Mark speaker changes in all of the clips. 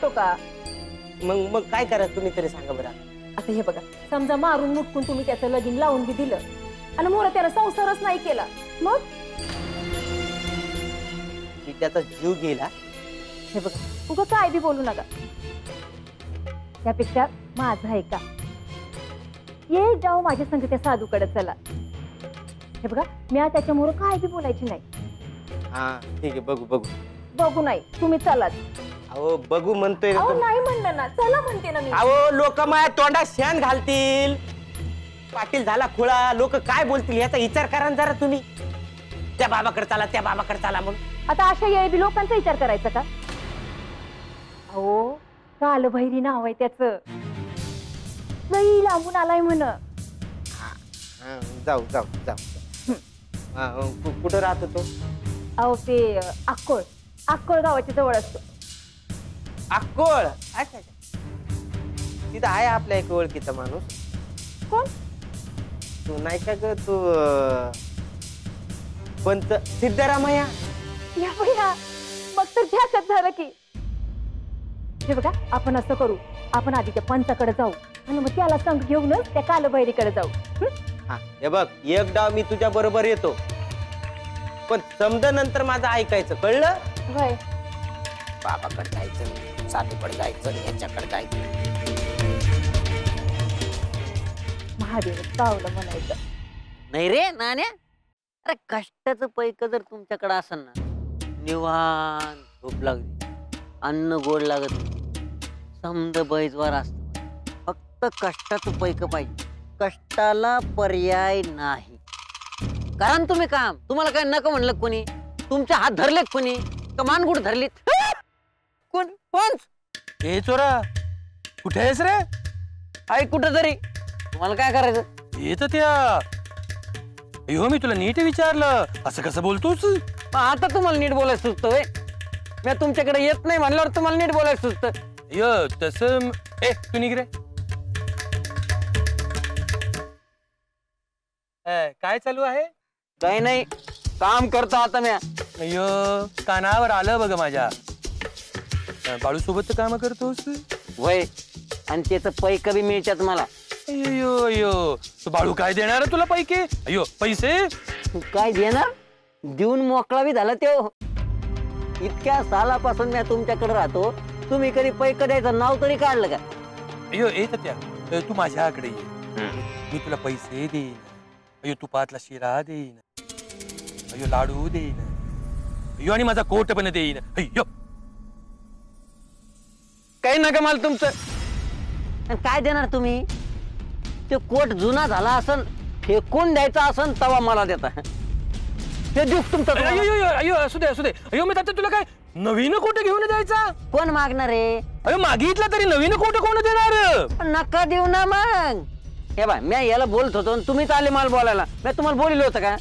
Speaker 1: वाटतो का?
Speaker 2: मग काय करा तुम्ही तरी सांगा बरं.
Speaker 1: आता हे बघा, समजा मारून मुटकून तुम्ही त्याचं लगीन लावून बी दिलं आणि मोर त्याला संसारच नाही केला, मग
Speaker 2: मी त्याचा जीव गेला.
Speaker 1: हे बघा, उगा काय बी बोलू नका. त्यापेक्षा माझं आहे का, ये जाऊ माझ्या संग त्या साधूकडे चला. हे बघा, मी त्याच्यामुळे काय बी बोलायची नाही.
Speaker 2: हा ठीक आहे, बघू बघू.
Speaker 1: बघू नाही, तुम्ही चलाच.
Speaker 2: अहो बघू म्हणतोय
Speaker 1: अहो नाही म्हणलं ना, चला म्हणते ना मी.
Speaker 2: अहो लोक माझ्या तोंडात शेण घालतील. पाटील झाला खुळा, लोक काय बोलतील याचा विचार करा ना जरा तुम्ही. त्या बाबाकडे चला, त्या बाबाकडे चला म्हणून.
Speaker 1: आता अशा येळी लोकांचा विचार करायचा का? अहो कालभैरी नाव आहे त्याचं, लई लांबून आलाय म्हण.
Speaker 2: जाऊ जाऊ जाऊ. कुठं राहतो तो?
Speaker 1: अहो ते अक्कोळ गावाच्या जवळ असतो.
Speaker 2: अक्कोळ? अच्छा. तिथं आहे आपल्या एक ओळखीचा माणूस.
Speaker 1: कोण?
Speaker 2: तू नाही का ग, तू पंत सिद्धरामय्या.
Speaker 1: या बघा, मग तर ध्यासात झालं की. हे बघा, आपण असं करू, आपण आधी त्या पंचाकडे जाऊ आणि मग त्याला संग घेऊनच त्या कालभैरीकडे जाऊ.
Speaker 2: हा हे बघ, एक डाव मी तुझ्या बरोबर येतो, पण समजा नंतर माझं ऐकायचं, कळलं?
Speaker 1: होय.
Speaker 2: बाबाकडे जायचं, साधूकडे जायचं, याच्याकडे जायचं.
Speaker 1: महादेव चावलं म्हणायचं
Speaker 3: नाही रे नाण्या. अरे कष्टाचं पैक जर तुमच्याकडे असेल ना, निवांत झोप लागली, अन्न गोड लागत नाही, समद बैजवार असत. फक्त कष्टाचं पैक पाहिजे, कष्टाला पर्याय नाही. कारण तुम्ही काम, तुम्हाला काय नको म्हणलं कोणी? तुमचे हात धरलेत कोणी? का मानगुड धरलीत कोण?
Speaker 4: ए चोरा, कुठे आहेस रे?
Speaker 3: आहे कुठं तरी. तुम्हाला काय करायचं?
Speaker 4: येत त्या. अयो मी तुला नीट विचारलं, असं कसं बोलतोस?
Speaker 3: आता तुम्हाला नीट बोलायचं सुचतंय. मी तुमच्याकडे येत नाही म्हणल्यावर तुम्हाला नीट बोलायचं सुचतं.
Speaker 4: य तसं ए तू निघ रे. काय चालू आहे?
Speaker 3: काही नाही, काम करतो आता मी.
Speaker 4: अय्यो कानावर आलं बघ माझ्या. बाळू सोबत काम करतोस?
Speaker 3: वय, आणि त्याचं पैक बी मिळतात मला.
Speaker 4: अयो अयो, तू बाळू काय देणार तुला पैके? अयो पैसे
Speaker 3: काय देणार? देऊन मोकळा बी झाला तो. इतक्या सालापासून मी तुमच्याकडे राहतो, तुम्ही कधी पैक द्यायचं नाव तरी काढलं का?
Speaker 4: अयो येत त्या, तू माझ्याकडे ये, मी तुला पैसे देईन. अयो तुपातला शिरा देईन, अयो लाडू देईन, अयो आणि माझा कोट पण देईन. अय्यो
Speaker 3: काही नका मला तुमचं. आणि काय देणार तुम्ही? ते कोट जुना झाला असन, फेकून द्यायचा असन, तवा मला देता. ते दिवस तुमचं.
Speaker 4: अयो अयो असू दे असू दे. अयो मी आता तुला काय नवीन कोट घेऊन द्यायचा?
Speaker 3: कोण मागणार आहे?
Speaker 4: अयो मागितला तरी नवीन कोट कोण देणार?
Speaker 3: नका देऊ ना मग. हे बाय, मी याला बोलत होतो, तुम्हीच आले मला बोलायला. मी तुम्हाला बोललो होतं का?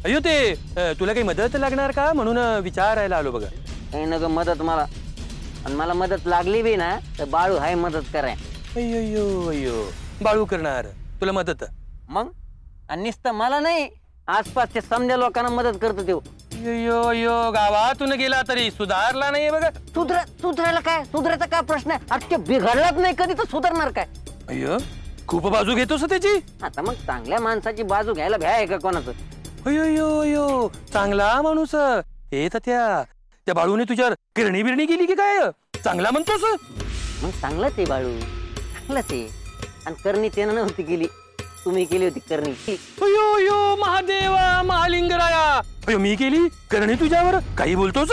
Speaker 4: अयो ते तुला काही मदत लागणार का म्हणून विचारायला आलो बघा.
Speaker 3: काही नका मदत मला, आणि मला मदत लागली बी ना तर बाळू हाय मदत कराय.
Speaker 4: अयो अयो बाळू करणार तुला मदत?
Speaker 3: मग आणि नुसतं मला नाही, आसपासच्या समजा लोकांना मदत करतो तो.
Speaker 4: अयो अयो गावातून गेला तरी सुधारला नाही बघा.
Speaker 3: सुधारायला काय? सुधारायचा काय प्रश्न आहे? अरे ते बिघडलाच नाही कधी, तर सुधारणार काय?
Speaker 4: अयो खूप बाजू घेतोस त्याची.
Speaker 3: आता मग चांगल्या माणसाची बाजू घ्यायला भ्या आहे का कोणाचं?
Speaker 4: अयो अयो चांगला माणूस. येत त्या बाळूने तुझ्यावर किरणी बिरणी केली की काय? चांगला म्हणतोस?
Speaker 3: मग चांगलंच आहे बाळू, चांगलंच आहे. आणि करणी त्यानं नव्हती केली, तुम्ही केली होती करणी.
Speaker 4: अयो अयो महादेवा महालिंगराया, अयो मी केली करणी तुझ्यावर? काही बोलतोस?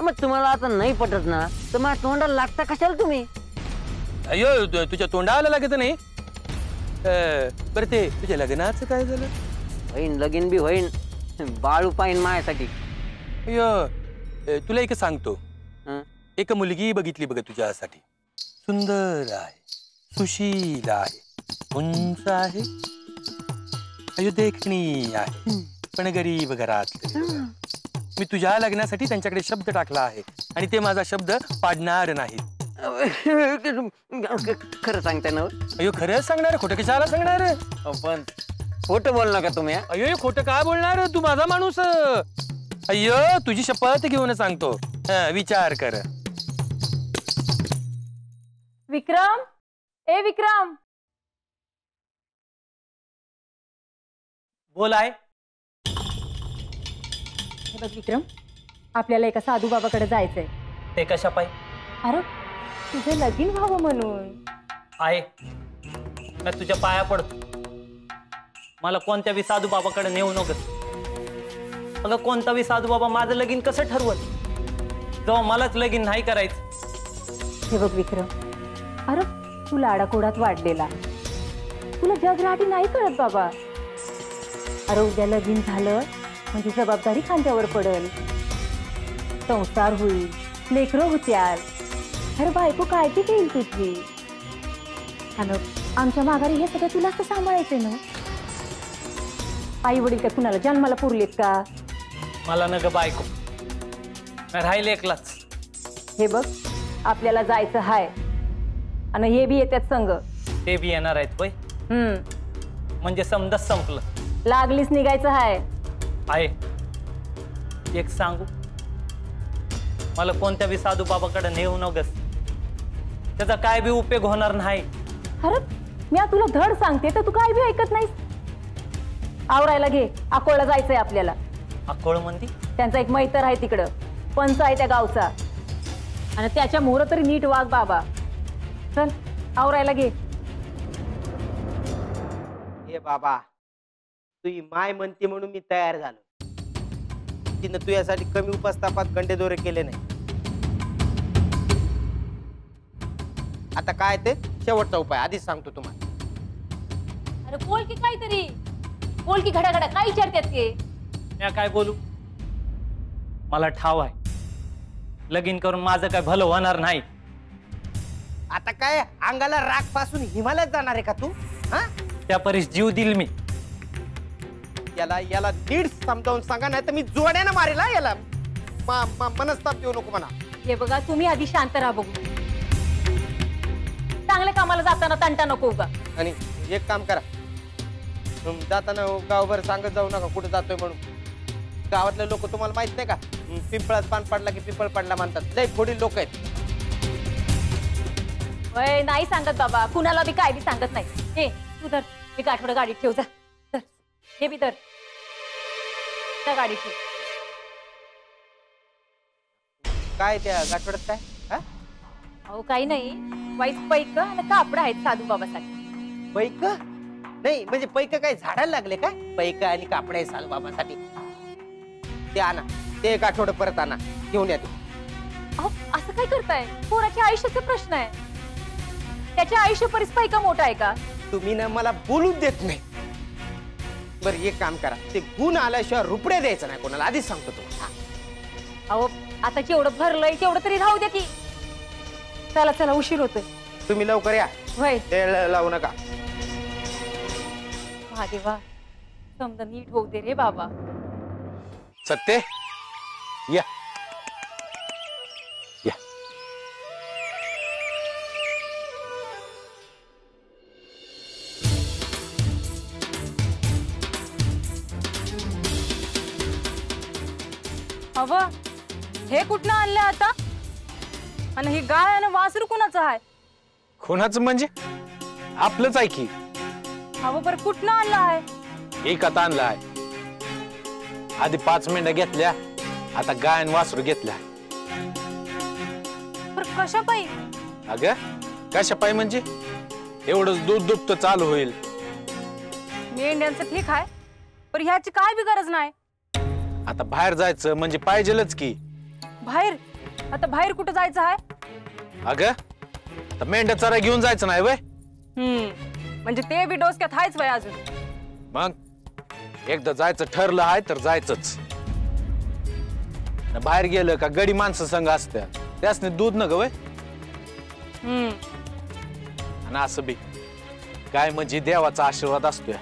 Speaker 3: मग तुम्हाला आता नाही पटत ना, तर माझ्या तोंडाला लागता कशाला तुम्ही?
Speaker 4: अयो तुझ्या तोंडाला लागत नाही. बरं ते तुझ्या लग्नाचं काय झालं?
Speaker 3: होईन, लगीन बी होईन. बाळू पाहिन माझ्यासाठी.
Speaker 4: अयो तुला एक सांगतो, एक मुलगी बघितली बघ तुझ्यासाठी. सुंदर आहे, सुशील आहे, उंच आहे, अयो देखणी आहे, पण गरीब घरात. मी तुझ्या लग्नासाठी त्यांच्याकडे शब्द टाकला आहे आणि ते माझा शब्द पाडणार नाही.
Speaker 3: खरं सांगताय ना?
Speaker 4: अयो खरंच सांगणार, खोटं कशाला सांगणार?
Speaker 3: पण खोटं बोल नका तुम्ही.
Speaker 4: अयो खोटं काय बोलणार? तू माझा माणूस. अय्यो तुझी शपथ घेऊन सांगतो, विचार कर.
Speaker 1: विक्रम, ए विक्रम,
Speaker 2: बोल आहे.
Speaker 1: हे बघ विक्रम, आपल्याला एका साधू बाबाकडे जायचंय.
Speaker 2: ते कशा पाय
Speaker 1: अरे तुझं लगीन व्हावं म्हणून.
Speaker 5: आहे मी तुझ्या पाया पडतो. मला कोणत्या बी साधू बाबाकडे नेऊ नकोस. अगं कोणता बी साधू बाबा माझं लगीन कसं ठरवत जेव्हा मलाच लगीन नाही करायचं.
Speaker 1: हे बघ विक्रम, अरे तू लाडाकोडात वाढलेला, तुला जगराटी नाही कळत बाबा. अरे उद्या लगीन झालं म्हणजे जबाबदारी खांद्यावर पडल, संसार होईल, लेकरं होत्याल. अरे बायको काळजी घेईल तुझी. आणि आमच्या माघारी हे सगळं तुलाच तर सांभाळायचंय ना. आई वडील काय कुणाला जन्माला पुरलेत का?
Speaker 5: मला न ग बायको, मी राहिले एकलाच.
Speaker 1: हे बघ आपल्याला जायचं हाय आणि हे बी येतात संग.
Speaker 5: ते बी येणार आहेत होय. म्हणजे समजाच संपलं.
Speaker 1: लागलीच निघायचं हाय.
Speaker 5: आहे एक सांगू, मला कोणत्या बी साधू बाबाकडे नेऊ नकोस. त्याचा काय बी उपयोग होणार नाही.
Speaker 1: अरे मी तुला धड सांगते तर तू काय बी ऐकत नाहीस. आवरायला घे, अकोळला जायचंय आपल्याला.
Speaker 5: अकोळ म्हणती
Speaker 1: त्यांचा एक मैत्र आहे तिकडं, पंच आहे त्या गावचा, आणि त्याच्या मोहर तरी नीट वाग बाबा. चल आवरायला घे.
Speaker 2: हे बाबा, तुझी माय म्हणते म्हणून मी तयार झालो. तिनं तुझ्यासाठी कमी उपस्तापात गंडेदोरे केले नाही. आता काय ते शेवटचा उपाय आधीच सांगतो तुम्हाला.
Speaker 1: अरे बोल की काहीतरी, बोल की घडा घडा, काय विचारतात ते?
Speaker 5: मी काय बोलू? मला ठाव आहे लगीन करून माझं काय भलं होणार नाही.
Speaker 2: आता काय अंगाला राग पासून हिमालयात जाणार आहे का तू? हा,
Speaker 5: त्या परीस जीव दिल मी.
Speaker 2: याला नीट समजावून सांगा, नाही तर मी जोड्यानं मारेल हा याला. मनस्ताप देऊ नको म्हणा.
Speaker 1: हे बघा तुम्ही आधी शांत राहा बघू. चांगल्या कामाला जाताना तंटा नको का?
Speaker 2: आणि एक काम करा, जाताना गावभर सांगत जाऊ नका कुठे जातोय म्हणून. गावातले लोक तुम्हाला माहित नाही का, पिंपळात पान पडला की पिंपळ पडला म्हणतात. लय थोडी लोक आहेत.
Speaker 1: वय नाही सांगत बाबा, कुणाला बी काय बी सांगत नाही. हे तू धर, मी आठवडा गाडीत ठेव जा. धर, हे बी धर, त्या गाडीत ठेव.
Speaker 2: काय त्या गाठवड्यात काय? हा,
Speaker 1: अहो काही नाही, वाईस पैक आणि कापड आहेत साधू बाबासाठी.
Speaker 2: पैक नाही म्हणजे पैक काय झाडायला लागले काय? पैक आणि कापड आहे साल बाबासाठी. ते आणा, ते एक आठवडं परत आणा, घेऊन या ते.
Speaker 1: अहो असं काय करताय? पोराच्या आयुष्याचा प्रश्न आहे. त्याच्या आयुष्य परिस पैका मोठा आहे का?
Speaker 2: तुम्ही ना मला बोलूच देत नाही. बरं एक काम करा, ते गुण आल्याशिवाय रुपडे द्यायचं नाही कोणाला, आधीच सांगतो तुम्हाला.
Speaker 1: अहो आता जेवढं भरलंय तेवढं तरी राहू द्या की. चला चला, उशीर होतोय.
Speaker 2: तुम्ही लवकर या,
Speaker 1: वय
Speaker 2: वेळ लावू नका.
Speaker 1: महादेवा, समजा नीट होऊ दे रे बाबा.
Speaker 4: सत्य या या.
Speaker 6: अव हे कुठनं आणलं आता? आणि ही गाय आणि वासरू कुणाचं आहे?
Speaker 4: कोणाचं म्हणजे? आपलंच आहे की.
Speaker 6: अव बरं कुठनं आणलं आहे?
Speaker 4: एकात आणला आहे. आधी 5 मेंढ्या घेतल्या, आता गाय आणि वासरू घेतल्या.
Speaker 6: बरं कशा पायी?
Speaker 4: अगं कशा पाय म्हणजे एवढंच दूध दुभत चालू होईल.
Speaker 6: मेंढ्यांचं ठीक आहे, पण ह्याची काय बी गरज नाही.
Speaker 4: आता बाहेर जायचं म्हणजे पाहिजेलच की.
Speaker 6: बाहेर? आता बाहेर कुठं जायचं आहे?
Speaker 4: अगं तर मेंढ्या चरा घेऊन जायचं नाही वय.
Speaker 6: म्हणजे ते बी डोसक्यात आहेच वय अजून.
Speaker 4: मग एकदा जायचं ठरलं आहे तर जायचंच. बाहेर गेलं का गडी माणसं संघ असत्या, त्यासने दूध न ग वय. आणि असं बी काय म्हणजे देवाचा आशीर्वाद असतोय.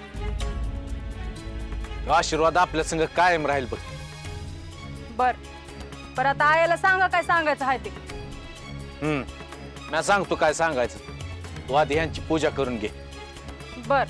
Speaker 4: तो आशीर्वाद आपल्या संग कायम राहील बघ.
Speaker 6: बर आता आयाला सांगा काय सांगायचं आहे ते.
Speaker 4: मी सांगतो काय सांगायचं. तू आधी ह्यांची पूजा करून घे.
Speaker 6: बर